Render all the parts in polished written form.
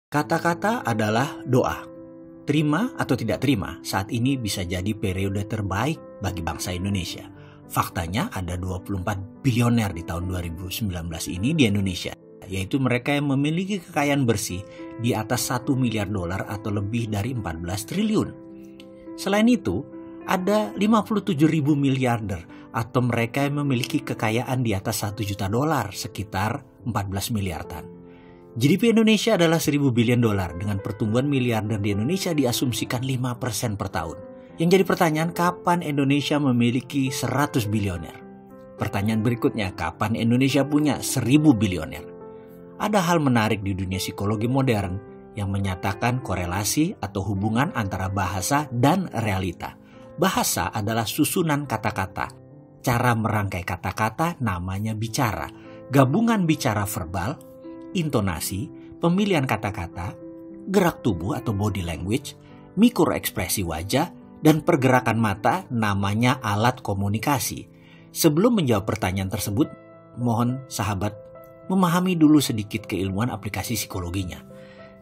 Kata-kata adalah doa. Terima atau tidak terima, saat ini bisa jadi periode terbaik bagi bangsa Indonesia. Faktanya ada 24 bilioner di tahun 2019 ini di Indonesia, yaitu mereka yang memiliki kekayaan bersih di atas 1 miliar dolar atau lebih dari 14 triliun. Selain itu, ada 57 ribu miliarder atau mereka yang memiliki kekayaan di atas 1 juta dolar, sekitar 14 miliaran. GDP Indonesia adalah 1.000 billion dolar dengan pertumbuhan miliarder di Indonesia diasumsikan 5% per tahun. Yang jadi pertanyaan, kapan Indonesia memiliki 100 bilioner? Pertanyaan berikutnya, kapan Indonesia punya 1.000 bilioner? Ada hal menarik di dunia psikologi modern yang menyatakan korelasi atau hubungan antara bahasa dan realita. Bahasa adalah susunan kata-kata. Cara merangkai kata-kata namanya bicara. Gabungan bicara verbal, intonasi, pemilihan kata-kata, gerak tubuh atau body language, mikroekspresi wajah, dan pergerakan mata namanya alat komunikasi. Sebelum menjawab pertanyaan tersebut, mohon sahabat memahami dulu sedikit keilmuan aplikasi psikologinya.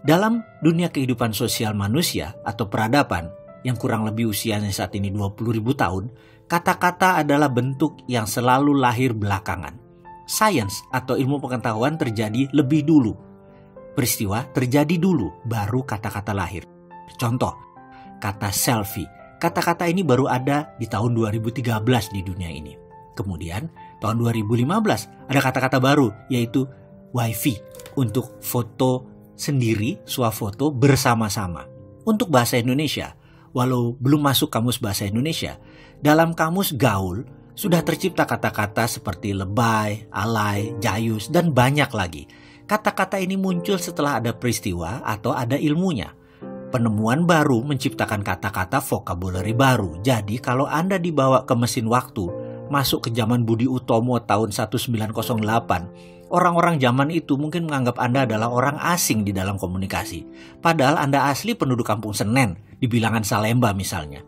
Dalam dunia kehidupan sosial manusia atau peradaban yang kurang lebih usianya saat ini 20.000 tahun, kata-kata adalah bentuk yang selalu lahir belakangan. Sains atau ilmu pengetahuan terjadi lebih dulu. Peristiwa terjadi dulu, baru kata-kata lahir. Contoh, kata selfie. Kata-kata ini baru ada di tahun 2013 di dunia ini. Kemudian, tahun 2015 ada kata-kata baru, yaitu wifi, untuk foto sendiri, swafoto bersama-sama. Untuk bahasa Indonesia, walau belum masuk kamus bahasa Indonesia, dalam kamus gaul, sudah tercipta kata-kata seperti lebay, alay, jayus, dan banyak lagi. Kata-kata ini muncul setelah ada peristiwa atau ada ilmunya. Penemuan baru menciptakan kata-kata vocabulary baru. Jadi kalau Anda dibawa ke mesin waktu, masuk ke zaman Budi Utomo tahun 1908, orang-orang zaman itu mungkin menganggap Anda adalah orang asing di dalam komunikasi. Padahal Anda asli penduduk Kampung Senen, di bilangan Salemba misalnya.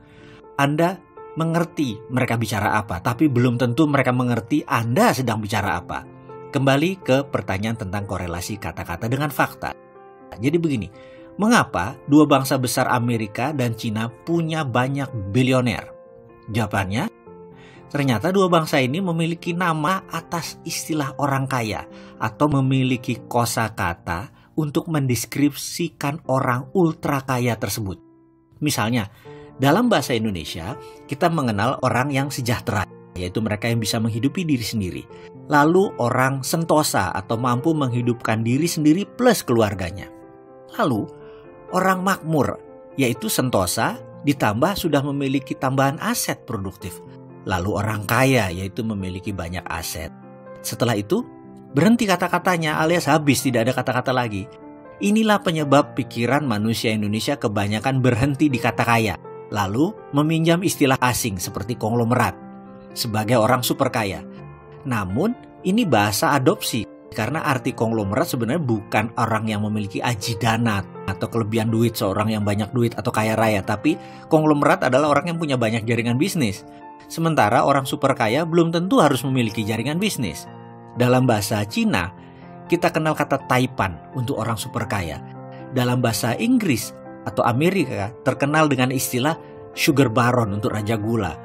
Anda mengerti mereka bicara apa, tapi belum tentu mereka mengerti Anda sedang bicara apa. Kembali ke pertanyaan tentang korelasi kata-kata dengan fakta. Jadi begini, mengapa dua bangsa besar Amerika dan Cina punya banyak bilioner? Jawabannya, ternyata dua bangsa ini memiliki nama atas istilah orang kaya atau memiliki kosakata untuk mendeskripsikan orang ultra kaya tersebut. Misalnya, dalam bahasa Indonesia, kita mengenal orang yang sejahtera, yaitu mereka yang bisa menghidupi diri sendiri. Lalu orang sentosa atau mampu menghidupkan diri sendiri plus keluarganya. Lalu orang makmur, yaitu sentosa ditambah sudah memiliki tambahan aset produktif. Lalu orang kaya, yaitu memiliki banyak aset. Setelah itu, berhenti kata-katanya alias habis, tidak ada kata-kata lagi. Inilah penyebab pikiran manusia Indonesia kebanyakan berhenti di kata kaya. Lalu meminjam istilah asing seperti konglomerat sebagai orang super kaya. Namun ini bahasa adopsi karena arti konglomerat sebenarnya bukan orang yang memiliki aji dana atau kelebihan duit, seorang yang banyak duit atau kaya raya. Tapi konglomerat adalah orang yang punya banyak jaringan bisnis. Sementara orang super kaya belum tentu harus memiliki jaringan bisnis. Dalam bahasa Cina, kita kenal kata taipan untuk orang super kaya. Dalam bahasa Inggris atau Amerika terkenal dengan istilah sugar baron untuk raja gula.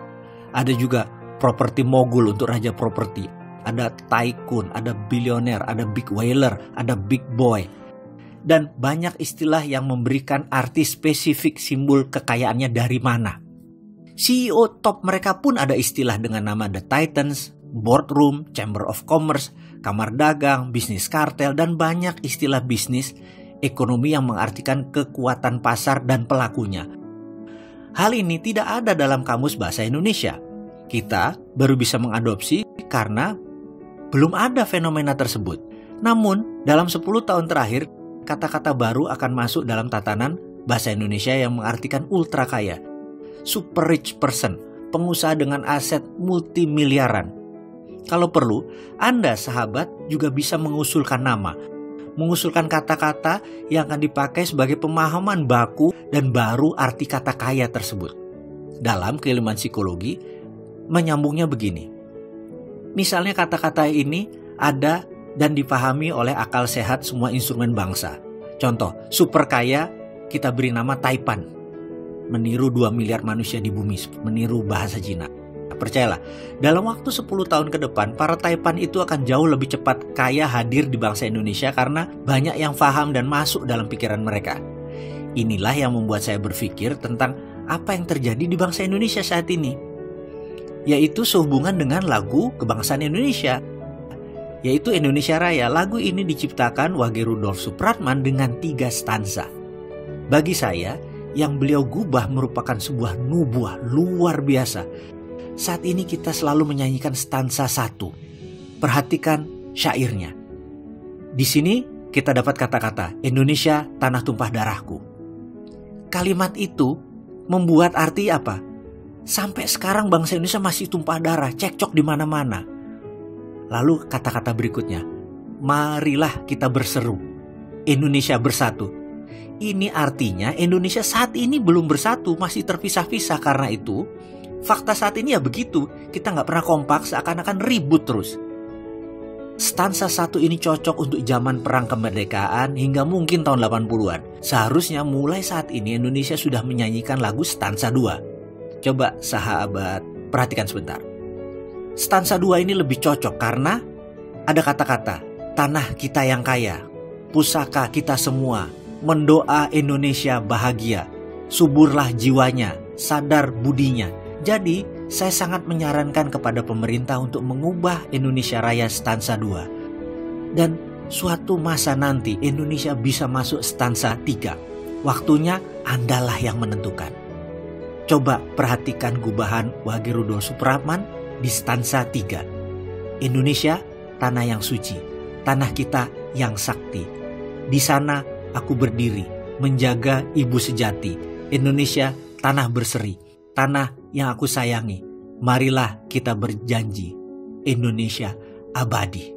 Ada juga property mogul untuk raja properti. Ada tycoon, ada bilioner, ada big whaler, ada big boy. Dan banyak istilah yang memberikan arti spesifik simbol kekayaannya dari mana. CEO top mereka pun ada istilah dengan nama The Titans, Boardroom, Chamber of Commerce, Kamar Dagang, Bisnis Kartel, dan banyak istilah bisnis ekonomi yang mengartikan kekuatan pasar dan pelakunya. Hal ini tidak ada dalam kamus bahasa Indonesia. Kita baru bisa mengadopsi karena belum ada fenomena tersebut. Namun, dalam 10 tahun terakhir, kata-kata baru akan masuk dalam tatanan bahasa Indonesia yang mengartikan ultra kaya. Super rich person, pengusaha dengan aset multimiliaran. Kalau perlu, Anda sahabat juga bisa mengusulkan nama. Mengusulkan kata-kata yang akan dipakai sebagai pemahaman baku dan baru arti kata kaya tersebut. Dalam keilmuan psikologi, menyambungnya begini. Misalnya kata-kata ini ada dan dipahami oleh akal sehat semua instrumen bangsa. Contoh, super kaya kita beri nama Taipan, meniru 2 miliar manusia di bumi, meniru bahasa Cina. Percayalah, dalam waktu 10 tahun ke depan, para Taipan itu akan jauh lebih cepat kaya hadir di bangsa Indonesia karena banyak yang paham dan masuk dalam pikiran mereka. Inilah yang membuat saya berpikir tentang apa yang terjadi di bangsa Indonesia saat ini, yaitu sehubungan dengan lagu kebangsaan Indonesia, yaitu Indonesia Raya. Lagu ini diciptakan Wage Rudolf Supratman dengan 3 stanza. Bagi saya, yang beliau gubah merupakan sebuah nubuah luar biasa. Saat ini kita selalu menyanyikan stansa 1. Perhatikan syairnya. Di sini kita dapat kata-kata Indonesia tanah tumpah darahku. Kalimat itu membuat arti apa? Sampai sekarang bangsa Indonesia masih tumpah darah, cekcok di mana-mana. Lalu kata-kata berikutnya, marilah kita berseru, Indonesia bersatu. Ini artinya Indonesia saat ini belum bersatu, masih terpisah-pisah. Karena itu fakta saat ini ya begitu, kita nggak pernah kompak, seakan-akan ribut terus. Stansa 1 ini cocok untuk zaman perang kemerdekaan hingga mungkin tahun 80-an. Seharusnya mulai saat ini Indonesia sudah menyanyikan lagu stansa 2. Coba sahabat perhatikan sebentar. Stansa 2 ini lebih cocok karena ada kata-kata, tanah kita yang kaya, pusaka kita semua, mendoa Indonesia bahagia, suburlah jiwanya, sadar budinya. Jadi, saya sangat menyarankan kepada pemerintah untuk mengubah Indonesia Raya stansa 2. Dan suatu masa nanti Indonesia bisa masuk stansa 3. Waktunya Andalah yang menentukan. Coba perhatikan gubahan Wage Rudolf Supratman di stansa 3. Indonesia, tanah yang suci, tanah kita yang sakti. Di sana aku berdiri, menjaga ibu sejati. Indonesia, tanah berseri, tanah yang aku sayangi. Marilah kita berjanji, Indonesia abadi.